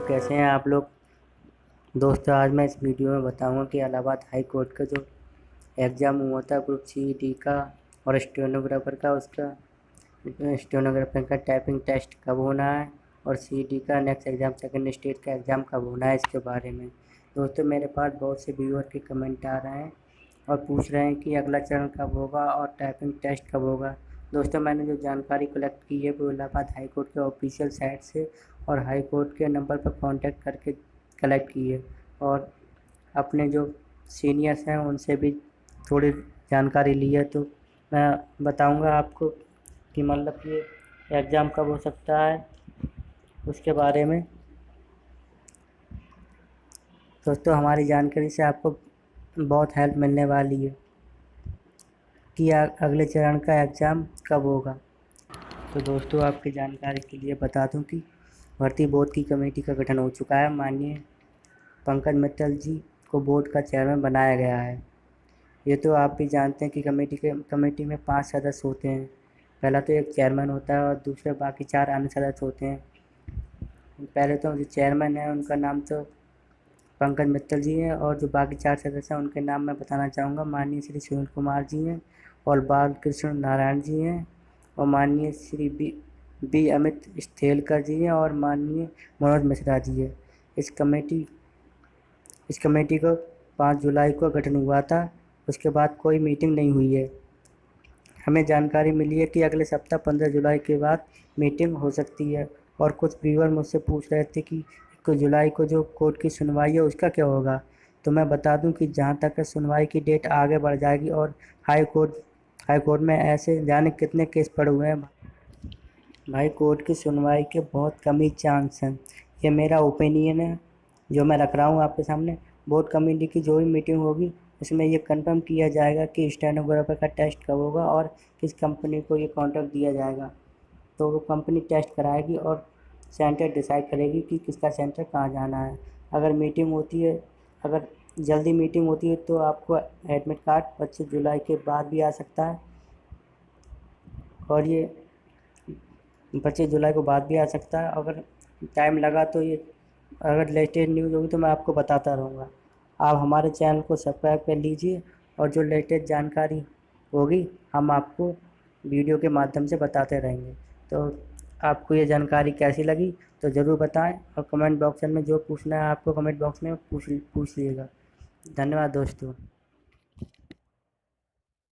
कैसे हैं आप लोग। दोस्तों आज मैं इस वीडियो में बताऊंगा कि इलाहाबाद हाई कोर्ट का जो एग्ज़ाम हुआ था ग्रुप सी का और स्टेनोग्राफर का, उसका स्टेनोग्राफर का टाइपिंग टेस्ट कब होना है और सी का नेक्स्ट एग्ज़ाम सेकंड स्टेज का एग्ज़ाम कब होना है, इसके बारे में। दोस्तों मेरे पास बहुत से व्यूअर के कमेंट आ रहे हैं और पूछ रहे हैं कि अगला चरण कब होगा और टाइपिंग टेस्ट कब होगा। दोस्तों मैंने जो जानकारी कलेक्ट की है वो इलाहाबाद हाई कोर्ट के ऑफिशियल साइट से और हाई कोर्ट के नंबर पर कांटेक्ट करके कलेक्ट की है और अपने जो सीनियर्स हैं उनसे भी थोड़ी जानकारी ली है। तो मैं बताऊंगा आपको कि मतलब ये एग्ज़ाम कब हो सकता है उसके बारे में। दोस्तों हमारी जानकारी से आपको बहुत हेल्प मिलने वाली है कि अगले चरण का एग्ज़ाम कब होगा। तो दोस्तों आपकी जानकारी के लिए बता दूं कि भर्ती बोर्ड की कमेटी का गठन हो चुका है। माननीय पंकज मित्तल जी को बोर्ड का चेयरमैन बनाया गया है। ये तो आप भी जानते हैं कि कमेटी में 5 सदस्य होते हैं। पहला तो एक चेयरमैन होता है और दूसरे बाकी 4 अन्य सदस्य होते हैं। पहले तो जो चेयरमैन है उनका नाम तो पंकज मित्तल जी हैं और जो बाकी 4 सदस्य हैं उनके नाम मैं बताना चाहूँगा। माननीय श्री सुनील कुमार जी हैं और बालकृष्ण नारायण जी हैं और माननीय श्री बी अमित स्थेलकर जी हैं और माननीय मनोज मिश्रा जी है। इस कमेटी को 5 जुलाई को गठन हुआ था। उसके बाद कोई मीटिंग नहीं हुई है। हमें जानकारी मिली है कि अगले सप्ताह 15 जुलाई के बाद मीटिंग हो सकती है। और कुछ व्यूअर मुझसे पूछ रहे थे कि 21 जुलाई को जो कोर्ट की सुनवाई है उसका क्या होगा। तो मैं बता दूं कि जहां तक सुनवाई की डेट आगे बढ़ जाएगी और हाई कोर्ट में ऐसे जाने कितने केस पड़े हुए हैं भाई। कोर्ट की सुनवाई के बहुत कम ही चांस हैं। ये मेरा ओपिनियन है जो मैं रख रहा हूँ आपके सामने। बोर्ड कमेटी की जो भी मीटिंग होगी इसमें ये कंफर्म किया जाएगा कि स्टेनोग्राफर का टेस्ट कब होगा और किस कंपनी को ये कॉन्ट्रैक्ट दिया जाएगा। तो वो कंपनी टेस्ट कराएगी और सेंटर डिसाइड करेगी कि किसका सेंटर कहाँ जाना है। अगर मीटिंग होती है, अगर जल्दी मीटिंग होती है तो आपको एडमिट कार्ड 25 जुलाई के बाद भी आ सकता है और ये 25 जुलाई को बाद भी आ सकता है। अगर टाइम लगा तो ये अगर लेटेस्ट न्यूज़ होगी तो मैं आपको बताता रहूँगा। आप हमारे चैनल को सब्सक्राइब कर लीजिए और जो लेटेस्ट जानकारी होगी हम आपको वीडियो के माध्यम से बताते रहेंगे। तो आपको ये जानकारी कैसी लगी तो ज़रूर बताएं और कमेंट बॉक्स में जो पूछना है आपको कमेंट बॉक्स में पूछ लीजिएगा। धन्यवाद दोस्तों।